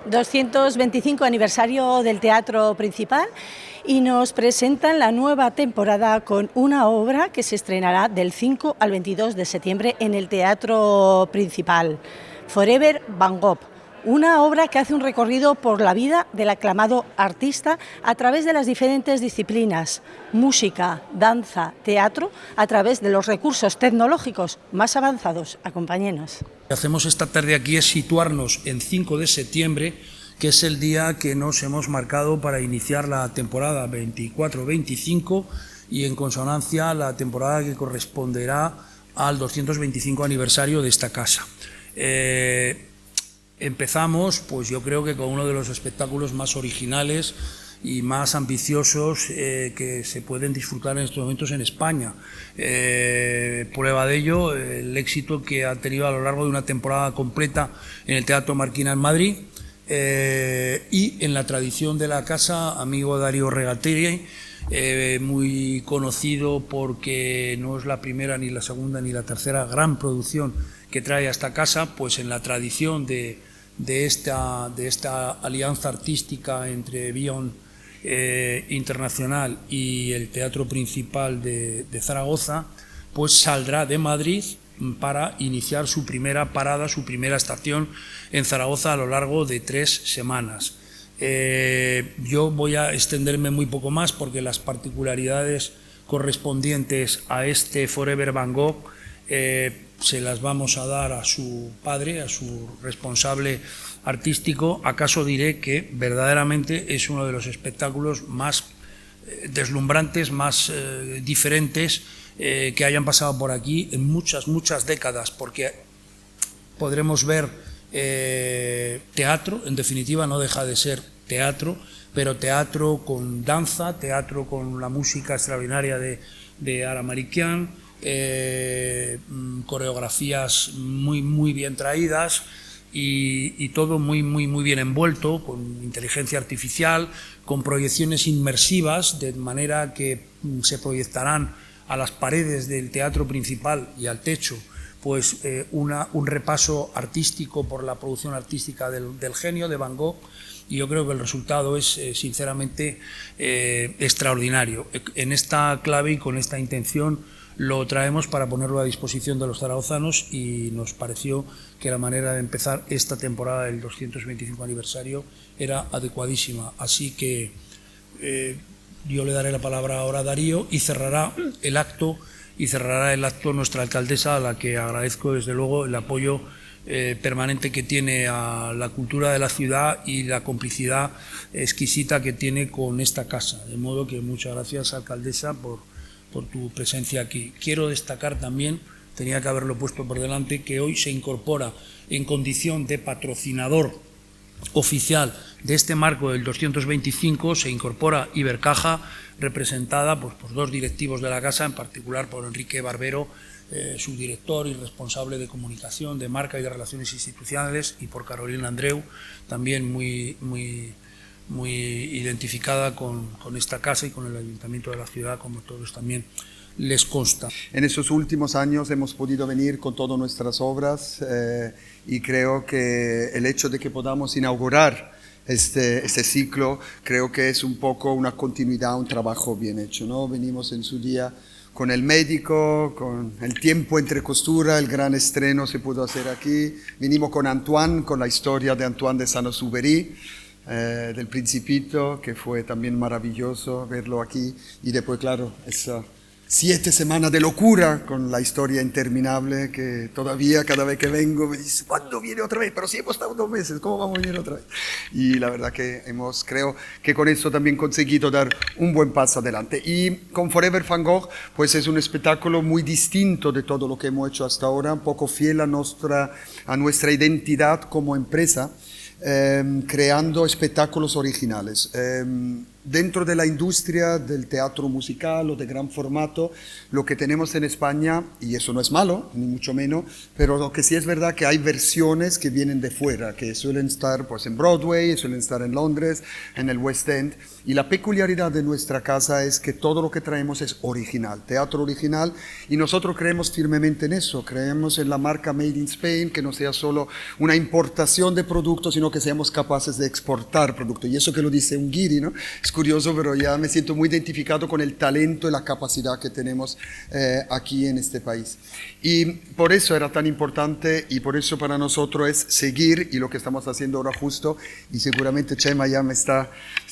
225 aniversario del Teatro Principal y nos presentan la nueva temporada con una obra que se estrenará del 5 al 22 de septiembre en el Teatro Principal, Forever Van Gogh. Una obra que hace un recorrido por la vida del aclamado artista a través de las diferentes disciplinas, música, danza, teatro, a través de los recursos tecnológicos más avanzados. Acompáñenos. Lo que hacemos esta tarde aquí es situarnos en 5 de septiembre, que es el día que nos hemos marcado para iniciar la temporada 24-25 y en consonancia la temporada que corresponderá al 225 aniversario de esta casa. Empezamos, pues yo creo que con uno de los espectáculos más originales y más ambiciosos que se pueden disfrutar en estos momentos en España. Prueba de ello, el éxito que ha tenido a lo largo de una temporada completa en el Teatro Marquina en Madrid y en la tradición de la casa, amigo Darío Regategui, muy conocido porque no es la primera, ni la segunda, ni la tercera gran producción que trae a esta casa, pues en la tradición de esta alianza artística entre Bion Internacional y el Teatro Principal de Zaragoza, pues saldrá de Madrid para iniciar su primera parada, su primera estación en Zaragoza a lo largo de 3 semanas. Yo voy a extenderme muy poco más porque las particularidades correspondientes a este Forever Van Gogh se las vamos a dar a su padre, a su responsable artístico. Acaso diré que verdaderamente es uno de los espectáculos más deslumbrantes, más diferentes que hayan pasado por aquí en muchas décadas, porque podremos ver teatro, en definitiva no deja de ser teatro, pero teatro con danza, teatro con la música extraordinaria de Ara Marikian, coreografías muy bien traídas y todo muy bien envuelto, con inteligencia artificial, con proyecciones inmersivas, de manera que se proyectarán a las paredes del Teatro Principal y al techo pues un repaso artístico por la producción artística del genio de Van Gogh, y yo creo que el resultado es sinceramente extraordinario. En esta clave y con esta intención lo traemos para ponerlo a disposición de los zaragozanos, y nos pareció que la manera de empezar esta temporada del 225 aniversario era adecuadísima. Así que yo le daré la palabra ahora a Darío y cerrará el acto nuestra alcaldesa, a la que agradezco desde luego el apoyo permanente que tiene a la cultura de la ciudad y la complicidad exquisita que tiene con esta casa. De modo que muchas gracias, alcaldesa, por tu presencia aquí. Quiero destacar también, tenía que haberlo puesto por delante, que hoy se incorpora en condición de patrocinador oficial de este marco del 225, se incorpora Ibercaja, representada pues, por 2 directivos de la casa, en particular por Enrique Barbero, su director y responsable de comunicación, de marca y de relaciones institucionales, y por Carolina Andreu, también muy identificada con esta casa y con el ayuntamiento de la ciudad, como todos también les consta. En estos últimos años hemos podido venir con todas nuestras obras y creo que el hecho de que podamos inaugurar este ciclo, creo que es un poco una continuidad, un trabajo bien hecho, ¿no? Venimos en su día con el médico, con el tiempo entre costura, el gran estreno se pudo hacer aquí. Vinimos con Antoine, con la historia de Antoine de Saint-Exupéry, del Principito, que fue también maravilloso verlo aquí. Y después, claro, esa 7 semanas de locura con la historia interminable, que todavía cada vez que vengo me dice, ¿cuándo viene otra vez? Pero si hemos estado 2 meses, ¿cómo vamos a venir otra vez? Y la verdad que creo que con eso también conseguido dar un buen paso adelante. Y con Forever Van Gogh, pues es un espectáculo muy distinto de todo lo que hemos hecho hasta ahora, un poco fiel a nuestra identidad como empresa, creando espectáculos originales. dentro de la industria del teatro musical o de gran formato, lo que tenemos en España, y eso no es malo, ni mucho menos, pero lo que sí es verdad que hay versiones que vienen de fuera, que suelen estar pues en Broadway, suelen estar en Londres, en el West End, y la peculiaridad de nuestra casa es que todo lo que traemos es original, teatro original, y nosotros creemos firmemente en eso, creemos en la marca Made in Spain, que no sea solo una importación de productos, sino que seamos capaces de exportar productos, y eso que lo dice un guiri, ¿no? Es curioso, pero ya me siento muy identificado con el talento y la capacidad que tenemos aquí en este país. Y por eso era tan importante y por eso para nosotros es seguir, y lo que estamos haciendo ahora justo, y seguramente Chema ya me está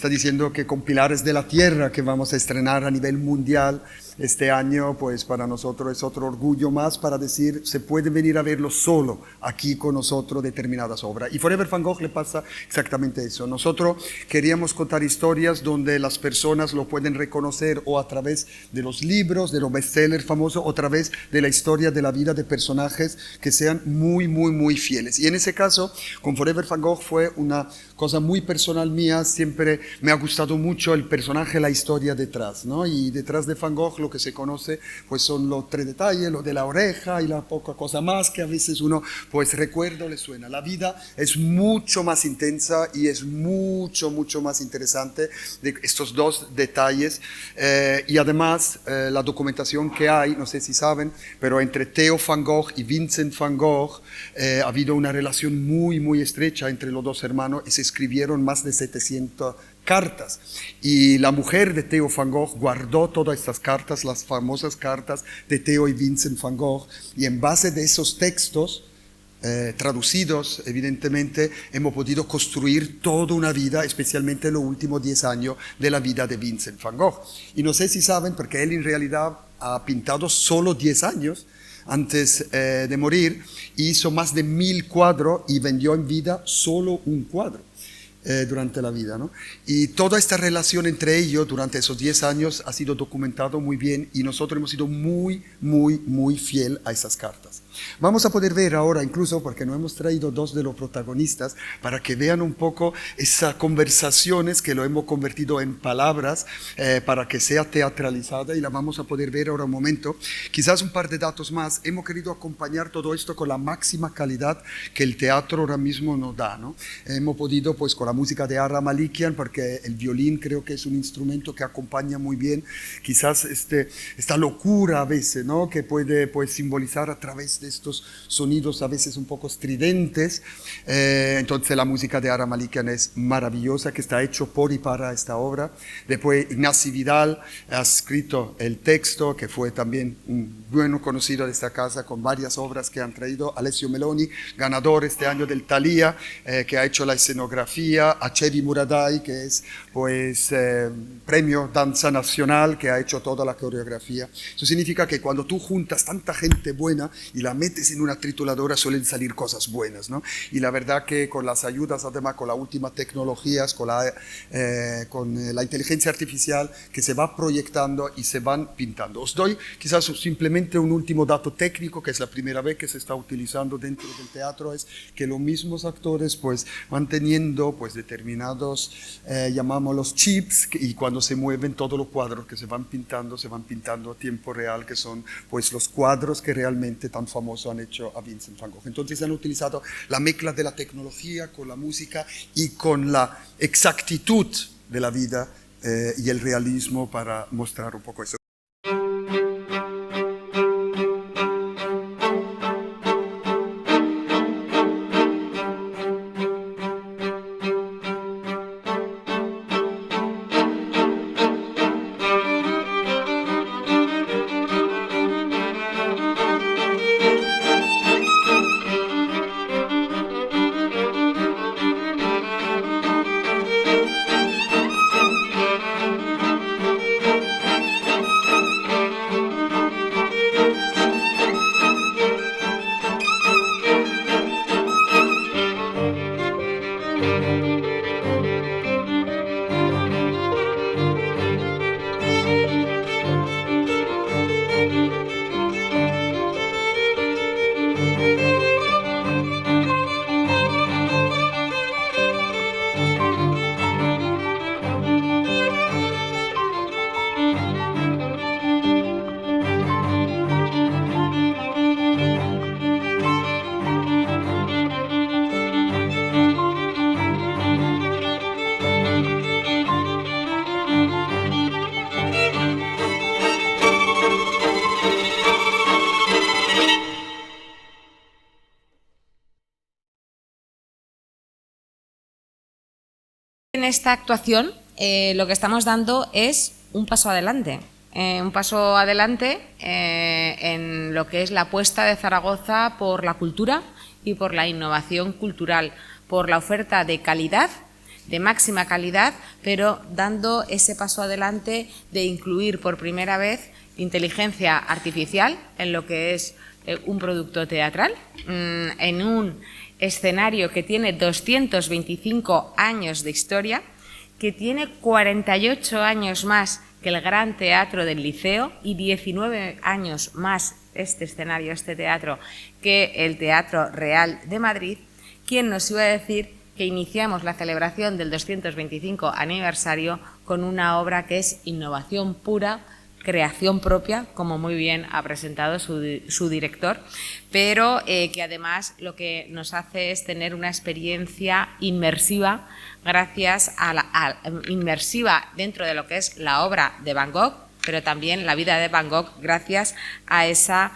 diciendo que con Pilares de la Tierra, que vamos a estrenar a nivel mundial este año, pues para nosotros es otro orgullo más para decir, se puede venir a verlo solo aquí con nosotros determinadas obras. Y Forever Van Gogh le pasa exactamente eso. Nosotros queríamos contar historias donde las personas lo pueden reconocer o a través de los libros, de los bestsellers famosos, o a través de la historia de la vida de personajes que sean muy, muy, muy fieles. Y en ese caso, con Forever Van Gogh fue una cosa muy personal mía, siempre me ha gustado mucho el personaje, la historia detrás, ¿no? Y detrás de Van Gogh lo que se conoce pues son los tres detalles, lo de la oreja y la poca cosa más que a veces uno pues recuerda o le suena. La vida es mucho más intensa y es mucho, mucho más interesante de estos dos detalles y además la documentación que hay, no sé si saben, pero entre Theo Van Gogh y Vincent Van Gogh ha habido una relación muy, muy estrecha entre los dos hermanos y se escribieron más de 700 cartas, y la mujer de Theo Van Gogh guardó todas estas cartas, las famosas cartas de Theo y Vincent Van Gogh, y en base de esos textos traducidos, evidentemente, hemos podido construir toda una vida, especialmente en los últimos 10 años de la vida de Vincent Van Gogh. Y no sé si saben, porque él en realidad ha pintado solo 10 años antes de morir, hizo más de 1000 cuadros y vendió en vida solo un cuadro durante la vida, ¿no? Y toda esta relación entre ellos durante esos 10 años ha sido documentado muy bien y nosotros hemos sido muy, muy, muy fiel a esas cartas. Vamos a poder ver ahora, incluso porque nos hemos traído dos de los protagonistas para que vean un poco esas conversaciones que lo hemos convertido en palabras para que sea teatralizada, y la vamos a poder ver ahora un momento. Quizás un par de datos más. Hemos querido acompañar todo esto con la máxima calidad que el teatro ahora mismo nos da, ¿no? Hemos podido, pues, con la música de Ara Malikian, porque el violín creo que es un instrumento que acompaña muy bien quizás esta locura a veces, ¿no? Que puede pues simbolizar a través de estos sonidos a veces un poco estridentes. Entonces la música de Ara Malikian es maravillosa, que está hecho por y para esta obra. Después Ignacio Vidal ha escrito el texto, que fue también un bueno conocido de esta casa con varias obras que han traído. Alessio Meloni, ganador este año del Thalia, que ha hecho la escenografía. Achevi Muradai, que es pues premio Danza Nacional, que ha hecho toda la coreografía. Eso significa que cuando tú juntas tanta gente buena y la metes en una trituradora suelen salir cosas buenas, ¿no? Y la verdad que con las ayudas, además con las últimas tecnologías, con la inteligencia artificial que se va proyectando y se van pintando. Os doy quizás simplemente un último dato técnico, que es la primera vez que se está utilizando dentro del teatro, es que los mismos actores pues van teniendo pues determinados, llamámoslos chips, y cuando se mueven todos los cuadros que se van pintando a tiempo real, que son pues los cuadros que realmente tan famosos han hecho a Vincent Van Gogh. Entonces han utilizado la mezcla de la tecnología con la música y con la exactitud de la vida y el realismo para mostrar un poco eso. En esta actuación lo que estamos dando es un paso adelante. Un paso adelante en lo que es la apuesta de Zaragoza por la cultura y por la innovación cultural, por la oferta de calidad, de máxima calidad, pero dando ese paso adelante de incluir por primera vez inteligencia artificial en lo que es un producto teatral, en un escenario que tiene 225 años de historia, que tiene 48 años más que el Gran Teatro del Liceo y 19 años más este escenario, este teatro, que el Teatro Real de Madrid. ¿Quién nos iba a decir que iniciamos la celebración del 225 aniversario con una obra que es innovación pura, creación propia, como muy bien ha presentado su director, pero que además lo que nos hace es tener una experiencia inmersiva gracias a inmersiva dentro de lo que es la obra de Van Gogh, pero también la vida de Van Gogh gracias a ese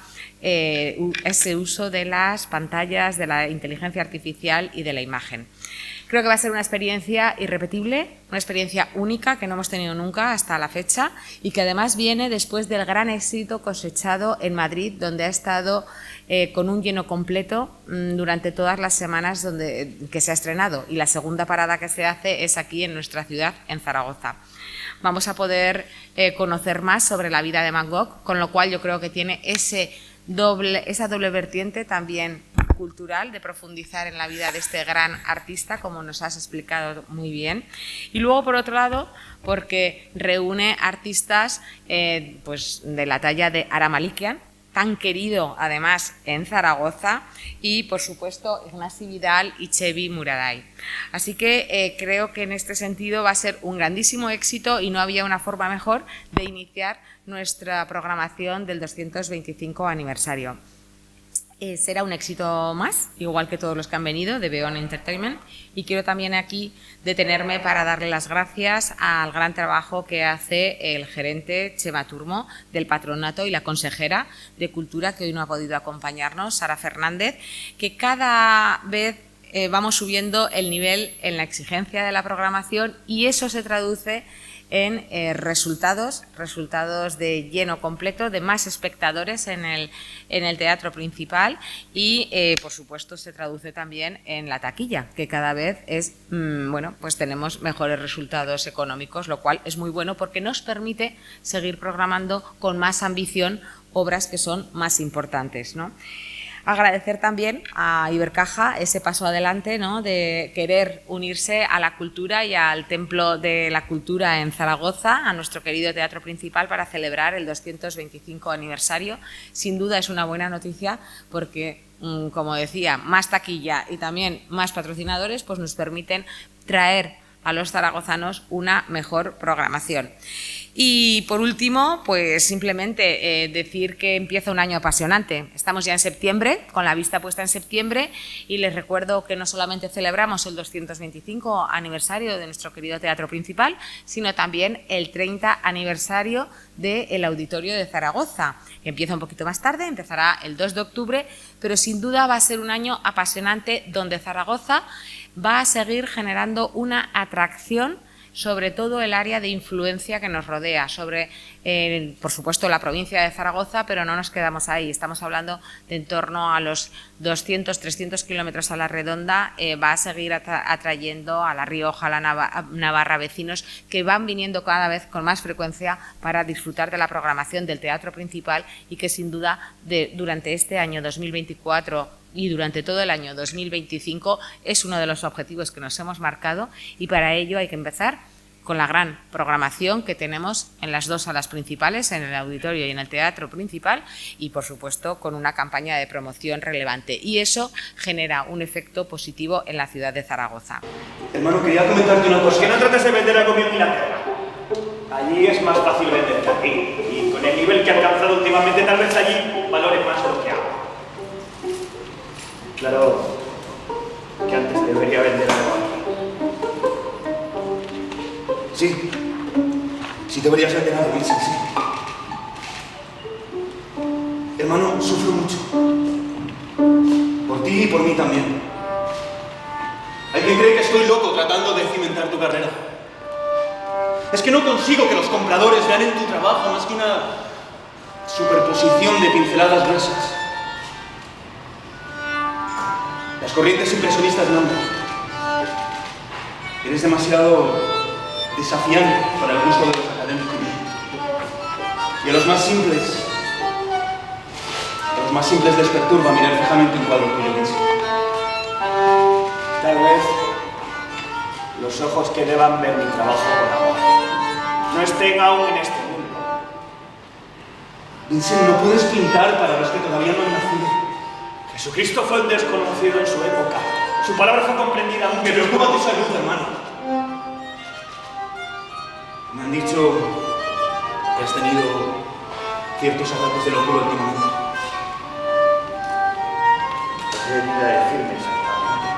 uso de las pantallas, de la inteligencia artificial y de la imagen. Creo que va a ser una experiencia irrepetible, una experiencia única que no hemos tenido nunca hasta la fecha y que además viene después del gran éxito cosechado en Madrid, donde ha estado con un lleno completo durante todas las semanas que se ha estrenado, y la segunda parada que se hace es aquí en nuestra ciudad, en Zaragoza. Vamos a poder conocer más sobre la vida de Van Gogh, con lo cual yo creo que tiene esa doble vertiente también cultural, de profundizar en la vida de este gran artista, como nos has explicado muy bien. Y luego, por otro lado, porque reúne artistas pues de la talla de Ara Malikian, tan querido además en Zaragoza, y por supuesto Ignasi Vidal y Chevy Muraday. Así que creo que en este sentido va a ser un grandísimo éxito y no había una forma mejor de iniciar nuestra programación del 225 aniversario. Será un éxito más, igual que todos los que han venido de Beyond Entertainment, y quiero también aquí detenerme para darle las gracias al gran trabajo que hace el gerente Chema Turmo del Patronato y la consejera de Cultura, que hoy no ha podido acompañarnos, Sara Fernández, que cada vez vamos subiendo el nivel en la exigencia de la programación, y eso se traduce en resultados de lleno completo, de más espectadores en el teatro principal, y por supuesto se traduce también en la taquilla, que cada vez es bueno, pues tenemos mejores resultados económicos, lo cual es muy bueno porque nos permite seguir programando con más ambición obras que son más importantes, ¿no? Agradecer también a Ibercaja ese paso adelante, ¿no?, de querer unirse a la cultura y al Templo de la Cultura en Zaragoza, a nuestro querido Teatro Principal, para celebrar el 225 aniversario. Sin duda es una buena noticia porque, como decía, más taquilla y también más patrocinadores pues nos permiten traer a los zaragozanos una mejor programación. Y por último, pues simplemente decir que empieza un año apasionante. Estamos ya en septiembre, con la vista puesta en septiembre, y les recuerdo que no solamente celebramos el 225 aniversario de nuestro querido Teatro Principal, sino también el 30 aniversario del Auditorio de Zaragoza, que empieza un poquito más tarde, empezará el 2 de octubre, pero sin duda va a ser un año apasionante donde Zaragoza va a seguir generando una atracción sobre todo el área de influencia que nos rodea, sobre, por supuesto, la provincia de Zaragoza, pero no nos quedamos ahí. Estamos hablando de en torno a los 200, 300 kilómetros a la redonda. Va a seguir atrayendo a La Rioja, a la Navarra, vecinos que van viniendo cada vez con más frecuencia para disfrutar de la programación del Teatro Principal, y que sin duda durante este año 2024 y durante todo el año 2025 es uno de los objetivos que nos hemos marcado, y para ello hay que empezar con la gran programación que tenemos en las dos salas principales, en el auditorio y en el Teatro Principal, y por supuesto con una campaña de promoción relevante, y eso genera un efecto positivo en la ciudad de Zaragoza. Hermano, quería comentarte una cosa. Que no trates de vender la comida en Inglaterra. Allí es más fácil vender que aquí, y con el nivel que ha alcanzado últimamente tal vez allí valores más lo que hago. Claro que antes debería vender algo aquí. Sí deberías vender algo, sí. Hermano, sufro mucho. Por ti y por mí también. Hay Hay quien cree que estoy loco tratando de cimentar tu carrera. Es que no consigo que los compradores vean en tu trabajo más que una superposición de pinceladas gruesas. Las corrientes impresionistas no andan. Eres demasiado desafiante para el gusto de los académicos. Y a los más simples les perturba mirar fijamente un cuadro tuyo, Vincent. Tal vez los ojos que deban ver mi trabajo con amor no estén aún en este mundo. Vincent, no puedes pintar para los que todavía no han nacido. Jesucristo fue un desconocido en su época. Su palabra fue comprendida mucho. Me preocupa tu salud, hermano. Me han dicho que has tenido ciertos ataques de locura últimamente. ¿Qué has venido a decirme exactamente?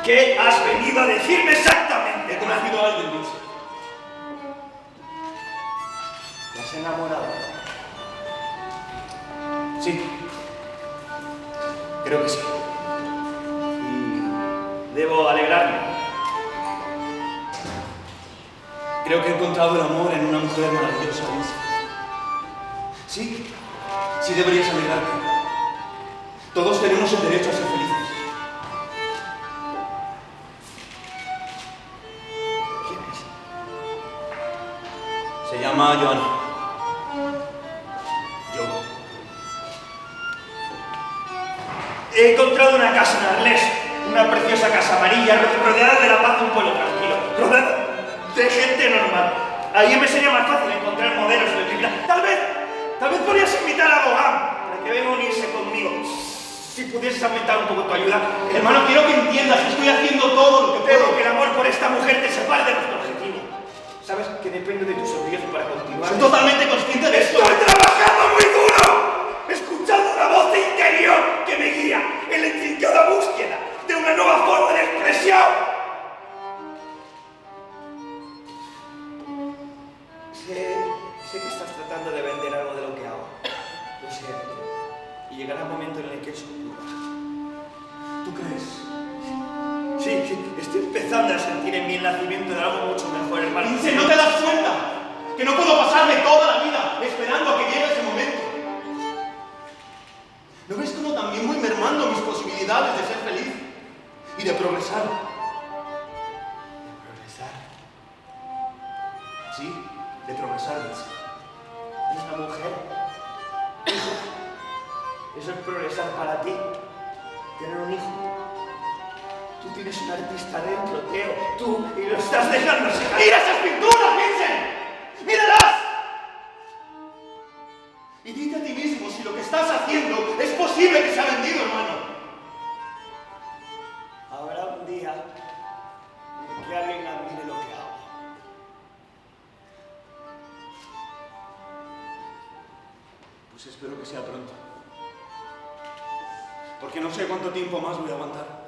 ¿Qué has venido a decirme exactamente? He conocido a alguien, Vincent. ¿Te has enamorado? Sí. Creo que sí. Y debo alegrarme. Creo que he encontrado el amor en una mujer maravillosa, Vincent. Sí. Sí deberías alegrarte. Todos tenemos el derecho a ser felices. ¿Quién es? Se llama Joana. Yo. He encontrado una casa en Arles, una preciosa casa amarilla, rodeada de la paz de un pueblo tranquilo, rodeada de gente normal. Ahí me sería más fácil encontrar modelos de película. Tal vez podrías invitar a Gauguin para que venga a unirse conmigo. Si pudieses aumentar un poco tu ayuda. Hermano, quiero que entiendas que estoy haciendo todo lo que puedo. Temo que el amor por esta mujer te separe de nuestro objetivo. Sabes que depende de tu esfuerzo para continuar. Soy totalmente consciente de esto. ¡Estoy trabajando muy duro! Escuchando la voz interior que me guía en la intrincada búsqueda de una nueva forma de expresión. Sé que estás tratando de vender algo de lo que hago. Lo sé. Y llegará un momento en el que eso ocurra. ¿Tú crees? Sí, estoy empezando a sentir en mí el nacimiento de algo mucho mejor, hermano. Vincent, ¿no te das cuenta? Que no puedo pasarme toda la vida esperando a que llegue ese momento. ¿No ves cómo también voy mermando mis posibilidades de ser feliz y de progresar? ¿De progresar? Sí, de progresar, Vincent. ¿Una mujer? ¿Eso es progresar para ti? ¿Tener un hijo? Tú tienes un artista dentro, Teo. Tú, y lo estás dejando secar. ¡Mira esas pinturas, Vincent! ¡Míralas! Y dite a ti mismo si lo que estás haciendo es posible que sea vendido, hermano. Habrá un día en que alguien admire lo que hago. Pues espero que sea pronto. Porque no sé cuánto tiempo más voy a aguantar.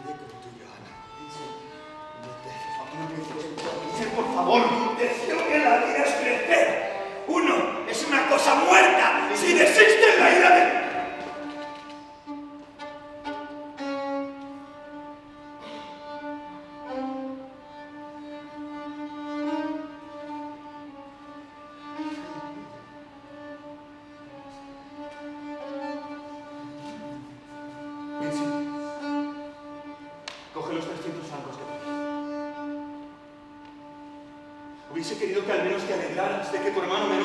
Vete con tu Joana. Vincent, por favor. Deseo que la vida es crecer. Uno es una cosa muerta si desiste en la ira de... Vincent, coge los 300 francos que te doy. Hubiese querido que al menos te alegraras de que tu hermano me